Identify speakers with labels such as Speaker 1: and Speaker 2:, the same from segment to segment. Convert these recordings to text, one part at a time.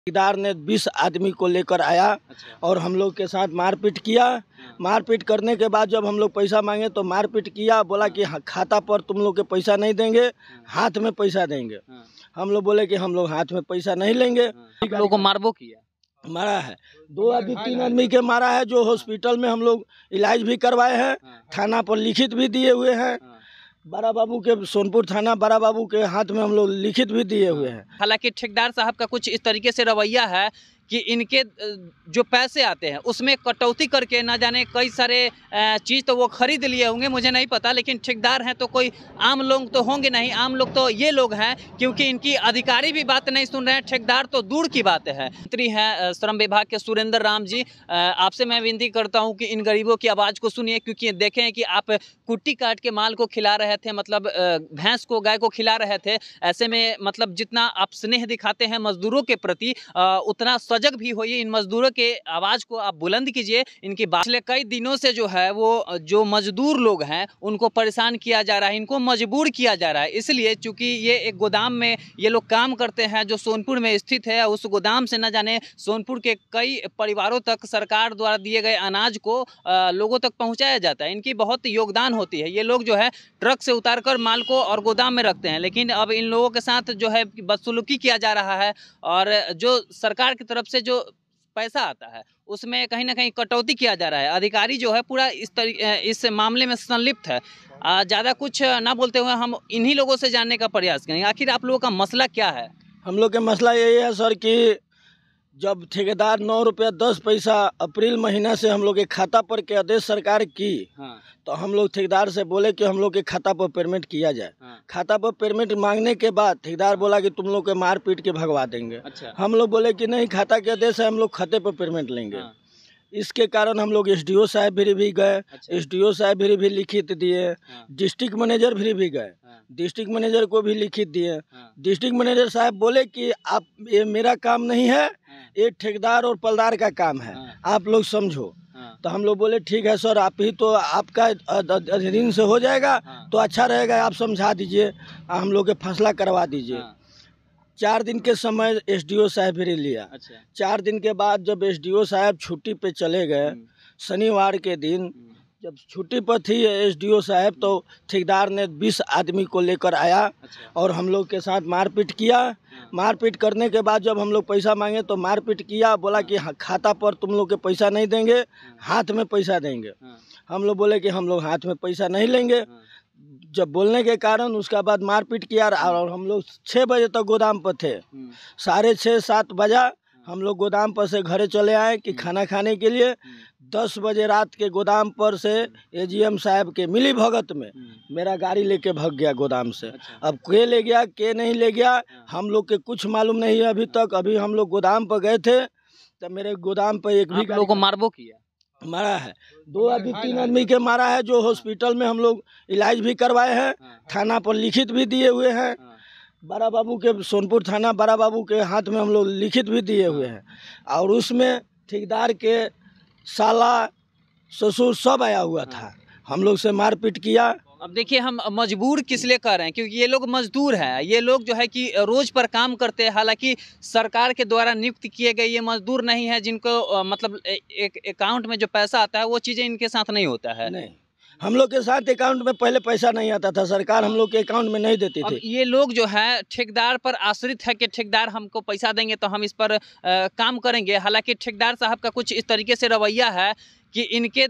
Speaker 1: ठेकेदार ने 20 आदमी को लेकर आया और हम लोग के साथ मारपीट किया। मारपीट करने के बाद जब हम लोग पैसा मांगे तो मारपीट किया, बोला कि खाता पर तुम लोग के पैसा नहीं देंगे, हाथ में पैसा देंगे। हम लोग बोले कि हम लोग हाथ में पैसा नहीं लेंगे।
Speaker 2: आप लोगों को मारबो किया?
Speaker 1: मारा है, 2 आदमी 3 आदमी के मारा है, जो हॉस्पिटल में हम लोग इलाज भी करवाए हैं, थाना पर लिखित भी दिए हुए हैं। बड़ा बाबू के सोनपुर थाना बड़ा बाबू के हाथ में हम लोग लिखित भी दिए हुए हैं।
Speaker 2: हालांकि ठेकेदार साहब का कुछ इस तरीके से रवैया है कि इनके जो पैसे आते हैं उसमें कटौती करके ना जाने कई सारे चीज़ तो वो खरीद लिए होंगे, मुझे नहीं पता, लेकिन ठेकेदार हैं तो कोई आम लोग तो होंगे नहीं। आम लोग तो ये लोग हैं, क्योंकि इनकी अधिकारी भी बात नहीं सुन रहे हैं, ठेकेदार तो दूर की बात है। मंत्री हैं श्रम विभाग के सुरेंद्र राम जी, आपसे मैं विनती करता हूँ कि इन गरीबों की आवाज़ को सुनिए, क्योंकि देखें कि आप कुट्टी काट के माल को खिला रहे थे, मतलब भैंस को, गाय को खिला रहे थे। ऐसे में मतलब जितना आप स्नेह दिखाते हैं मजदूरों के प्रति, उतना सजग भी होइए, इन मजदूरों के आवाज़ को आप बुलंद कीजिए। इनकी बात पिछले कई दिनों से जो है वो जो मजदूर लोग हैं उनको परेशान किया जा रहा है, इनको मजबूर किया जा रहा है। इसलिए चूंकि ये एक गोदाम में ये लोग काम करते हैं जो सोनपुर में स्थित है, उस गोदाम से न जाने सोनपुर के कई परिवारों तक सरकार द्वारा दिए गए अनाज को लोगों तक पहुँचाया जाता है। इनकी बहुत योगदान होती है। ये लोग जो है ट्रक से उतार कर माल को और गोदाम में रखते हैं, लेकिन अब इन लोगों के साथ जो है बदसलूकी किया जा रहा है और जो सरकार की तरफ से जो पैसा आता है उसमें कहीं ना कहीं कटौती किया जा रहा है। अधिकारी जो है पूरा इस मामले में संलिप्त है। ज़्यादा कुछ ना बोलते हुए हम इन्हीं लोगों से जानने का प्रयास करेंगे, आखिर आप लोगों का मसला क्या है?
Speaker 1: हम लोग का मसला यही है सर कि जब ठेकेदार 9 रुपया 10 पैसा अप्रैल महीना से हम लोग के खाता पर के आदेश सरकार की, तो हम लोग ठेकेदार से बोले कि हम लोग के खाता पर पेमेंट किया जाए। खाता पर पेमेंट मांगने के बाद ठेकेदार बोला कि तुम लोग के मार पीट के भगवा देंगे। हम लोग बोले कि नहीं, खाता के आदेश है, हम लोग खाते पर पेमेंट लेंगे। इसके कारण हम लोग एसडीओ साहब भी गए, एसडीओ साहब भी लिखित दिए, डिस्ट्रिक्ट मैनेजर भी गए, डिस्ट्रिक्ट मैनेजर को भी लिखित दिए। डिस्ट्रिक्ट मैनेजर साहब बोले कि आप, ये मेरा काम नहीं है, ये ठेकेदार और पलदार का काम है, आप लोग समझो। तो हम लोग बोले ठीक है सर, आप ही तो, आपका अधीन से हो जाएगा तो अच्छा रहेगा, आप समझा दीजिए, हम लोग के फैसला करवा दीजिए। 4 दिन के समय एसडीओ साहब भी लिया। 4 दिन के बाद जब एसडीओ साहब छुट्टी पे चले गए, शनिवार के दिन जब छुट्टी पर थी एसडीओ साहब, तो ठेकेदार ने 20 आदमी को लेकर आया और हम लोग के साथ मारपीट किया। मारपीट करने के बाद जब हम लोग पैसा मांगे तो मारपीट किया, बोला कि खाता पर तुम लोग के पैसा नहीं देंगे, हाथ में पैसा देंगे। हम लोग बोले कि हम लोग हाथ में पैसा नहीं लेंगे। जब बोलने के कारण उसका बाद मारपीट किया और हम लोग 6 बजे तक गोदाम पर थे। 6:30-7 बजा हम लोग गोदाम पर से घरे चले आए कि खाना खाने के लिए। 10 बजे रात के गोदाम पर से एजीएम साहब के मिली भगत में मेरा गाड़ी लेके भाग गया गोदाम से। अब के ले गया, के नहीं ले गया, हम लोग के कुछ मालूम नहीं है अभी तक। अभी हम लोग गोदाम पर गए थे तो मेरे गोदाम पर एक भी
Speaker 2: लोगों को मारबो किया,
Speaker 1: मारा है, 2 आदमी 3 आदमी के मारा है, जो हॉस्पिटल में हम लोग इलाज भी करवाए हैं, थाना पर लिखित भी दिए हुए हैं। बड़ा बाबू के सोनपुर थाना बड़ा बाबू के हाथ में हम लोग लिखित भी दिए हुए हैं। और उसमें ठेकेदार के साला ससुर सब आया हुआ था, हम लोग से मारपीट किया।
Speaker 2: अब देखिए, हम मजबूर किस लिए कर रहे हैं, क्योंकि ये लोग मजदूर हैं, ये लोग जो है कि रोज़ पर काम करते हैं। हालांकि सरकार के द्वारा नियुक्त किए गए ये मजदूर नहीं है जिनको मतलब एक अकाउंट में जो पैसा आता है वो चीज़ें इनके साथ नहीं होता है।
Speaker 1: नहीं, हम लोग के साथ अकाउंट में पहले पैसा नहीं आता था, सरकार हम लोग के अकाउंट में नहीं देती थी।
Speaker 2: ये लोग जो है ठेकेदार पर आश्रित है कि ठेकेदार हमको पैसा देंगे तो हम इस पर काम करेंगे। हालांकि ठेकेदार साहब का कुछ इस तरीके से रवैया है कि इनके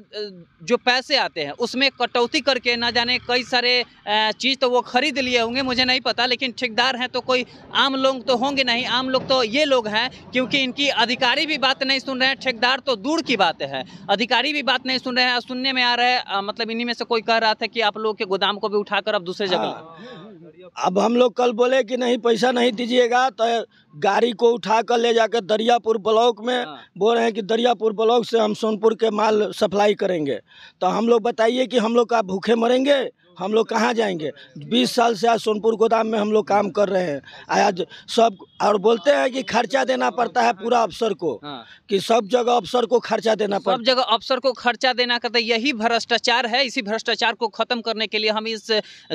Speaker 2: जो पैसे आते हैं उसमें कटौती करके ना जाने कई सारे चीज़ तो वो खरीद लिए होंगे, मुझे नहीं पता, लेकिन ठेकेदार हैं तो कोई आम लोग तो होंगे नहीं। आम लोग तो ये लोग हैं, क्योंकि इनकी अधिकारी भी बात नहीं सुन रहे हैं, ठेकेदार तो दूर की बात है, अधिकारी भी बात नहीं सुन रहे हैं। सुनने में आ रहा है मतलब इन्हीं में से कोई कह रहा था कि आप लोग के गोदाम को भी उठाकर अब दूसरे जगह।
Speaker 1: अब हम लोग कल बोले कि नहीं, पैसा नहीं दीजिएगा तो गाड़ी को उठा कर ले जाकर दरियापुर ब्लॉक में बोल रहे हैं कि दरियापुर ब्लॉक से हम सोनपुर के माल सप्लाई करेंगे। तो हम लोग बताइए कि हम लोग का भूखे मरेंगे? हम लोग कहाँ जाएंगे? 20 साल से आज सोनपुर गोदाम में हम लोग काम कर रहे हैं। आज सब और बोलते हैं कि खर्चा देना पड़ता है पूरा अफसर को, कि सब जगह अफसर को खर्चा देना पड़ता है।
Speaker 2: सब जगह अफसर को खर्चा देना करता है, यही भ्रष्टाचार है। इसी भ्रष्टाचार को खत्म करने के लिए हम इस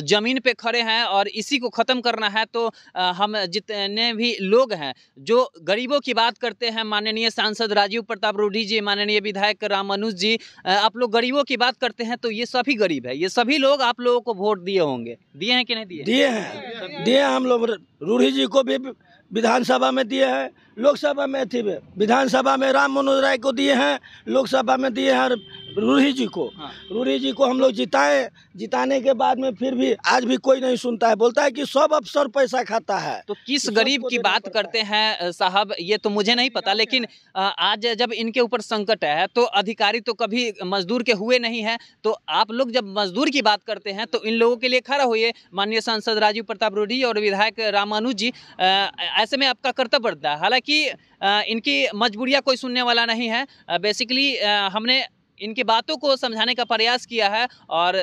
Speaker 2: जमीन पे खड़े हैं और इसी को खत्म करना है। तो हम जितने भी लोग हैं जो गरीबों की बात करते हैं, माननीय सांसद राजीव प्रताप रूडी जी, माननीय विधायक रामानुज जी, आप लोग गरीबों की बात करते हैं तो ये सभी गरीब है। ये सभी लोग आप लोगों को वोट दिए होंगे, दिए हैं कि नहीं दिए?
Speaker 1: दिए हैं, दिए। हम लोग रूडी जी को भी विधानसभा में दिए हैं, लोकसभा में थी, विधानसभा में राम मनोहर राय को दिए हैं, लोकसभा में दिए हैं रूडी जी को। रूडी जी को हम लोग जिताए, जिताने के बाद में फिर भी आज भी कोई नहीं सुनता है, बोलता है कि सब अफसर पैसा खाता है।
Speaker 2: तो किस गरीब की बात करते हैं साहब, ये तो मुझे नहीं पता, लेकिन आज जब इनके ऊपर संकट है तो अधिकारी तो कभी मजदूर के हुए नहीं है। तो आप लोग जब मजदूर की बात करते हैं तो इन लोगों के लिए खड़ा होइए, माननीय सांसद राजीव प्रताप रूडी और विधायक रामानुज जी। ऐसे में आपका कर्तव्य बढ़ता है। हालांकि इनकी मजबूरियां कोई सुनने वाला नहीं है। बेसिकली हमने इनकी बातों को समझाने का प्रयास किया है। और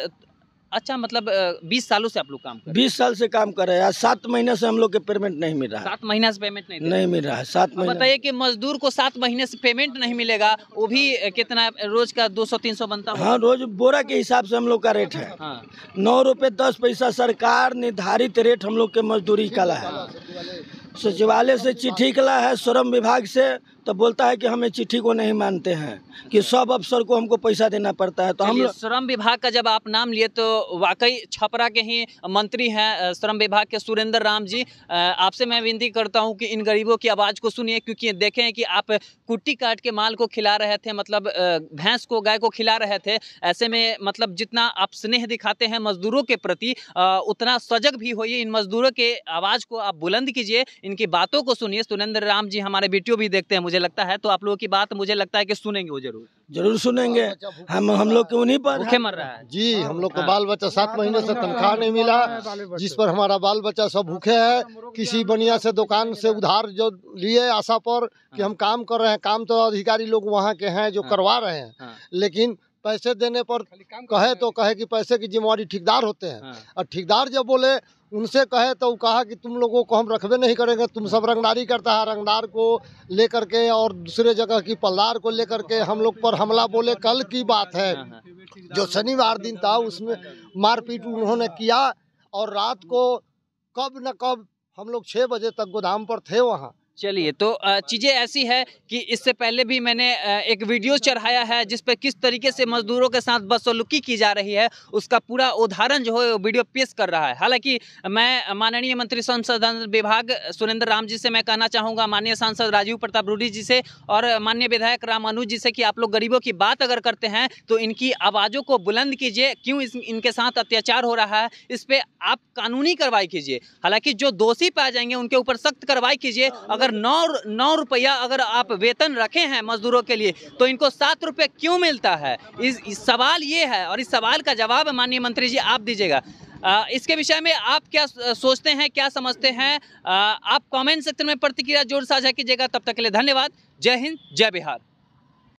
Speaker 2: अच्छा, मतलब 20 सालों से आप लोग काम कर रहे हैं?
Speaker 1: 20 साल से काम कर रहे हैं। 7 महीने से हम लोग के पेमेंट नहीं मिल रहा है।
Speaker 2: 7 महीना से पेमेंट नहीं
Speaker 1: मिल रहा है। 7 महीने।
Speaker 2: बताइए कि मजदूर को 7 महीने से पेमेंट नहीं मिलेगा, वो भी कितना रोज का 200-300 बनता है?
Speaker 1: हाँ, रोज बोरा के हिसाब से हम लोग का रेट है। 9 रुपये 10 पैसा सरकार निर्धारित रेट हम लोग के मजदूरी का है। सचिवालय से चिट्ठी निकला है श्रम विभाग से, तो बोलता है कि हमें चिट्ठी को नहीं मानते हैं, कि सब अफसर को हमको पैसा देना पड़ता है। तो हम
Speaker 2: श्रम विभाग का जब आप नाम लिए तो वाकई छपरा के ही मंत्री हैं श्रम विभाग के सुरेंद्र राम जी। आपसे मैं विनती करता हूं कि इन गरीबों की आवाज़ को सुनिए, क्योंकि देखें कि आप कुट्टी काट के माल को खिला रहे थे, मतलब भैंस को, गाय को खिला रहे थे। ऐसे में मतलब जितना आप स्नेह दिखाते हैं मजदूरों के प्रति, उतना सजग भी होइए, इन मजदूरों के आवाज़ को आप बुलंद कीजिए, इनकी बातों को सुनिए। सुरेंद्र राम जी हमारे वीडियो भी देखते हैं मुझे लगता है, तो आप लोगों की बात मुझे लगता है कि सुनेंगे, वो जरूर
Speaker 1: सुनेंगे। हम लोग के उन्हीं पर
Speaker 2: भूखे मर रहा है
Speaker 3: जी। हम लोग को बाल बच्चा 7 महीने से तनख्वाह नहीं मिला, जिस पर हमारा बाल बच्चा सब भूखे है। किसी बनिया से दुकान से उधार जो लिए आशा पर कि हम काम कर रहे हैं, काम तो अधिकारी लोग वहाँ के हैं जो करवा रहे हैं, लेकिन पैसे देने पर कहे तो कहे कि पैसे की जिम्मेवारी ठेकेदार होते हैं। और ठेकेदार जब बोले उनसे कहे तो कहा कि तुम लोगों को हम रखबे नहीं करेंगे, तुम सब रंगदारी करता है। रंगदार को लेकर के और दूसरे जगह की पल्लार को लेकर के हम लोग पर हमला बोले। कल की बात है, जो शनिवार दिन था, उसमें मारपीट उन्होंने किया। और रात को कब न कब हम लोग 6 बजे तक गोदाम पर थे वहाँ।
Speaker 2: चलिए, तो चीज़ें ऐसी है कि इससे पहले भी मैंने एक वीडियो चढ़ाया है जिस पर किस तरीके से मजदूरों के साथ बदसलूकी की जा रही है, उसका पूरा उदाहरण जो है वीडियो पेश कर रहा है। हालांकि मैं माननीय मंत्री संसाधन विभाग सुरेंद्र राम जी से मैं कहना चाहूँगा, माननीय सांसद राजीव प्रताप रूडी जी से और माननीय विधायक रामानुज जी से कि आप लोग गरीबों की बात अगर करते हैं तो इनकी आवाज़ों को बुलंद कीजिए। क्यों इनके साथ अत्याचार हो रहा है, इस पर आप कानूनी कार्रवाई कीजिए। हालांकि जो दोषी पाए जाएंगे उनके ऊपर सख्त कार्रवाई कीजिए। अगर 9 रुपया अगर आप वेतन रखे हैं मजदूरों के लिए, तो इनको 7 रुपये क्यों मिलता है? इस सवाल ये है, और इस सवाल का जवाब माननीय मंत्री जी आप दीजिएगा। इसके विषय में आप क्या सोचते हैं, क्या समझते हैं? आप कमेंट सेक्शन में प्रतिक्रिया जोर साझा कीजिएगा। तब तक के लिए धन्यवाद। जय हिंद, जय बिहार।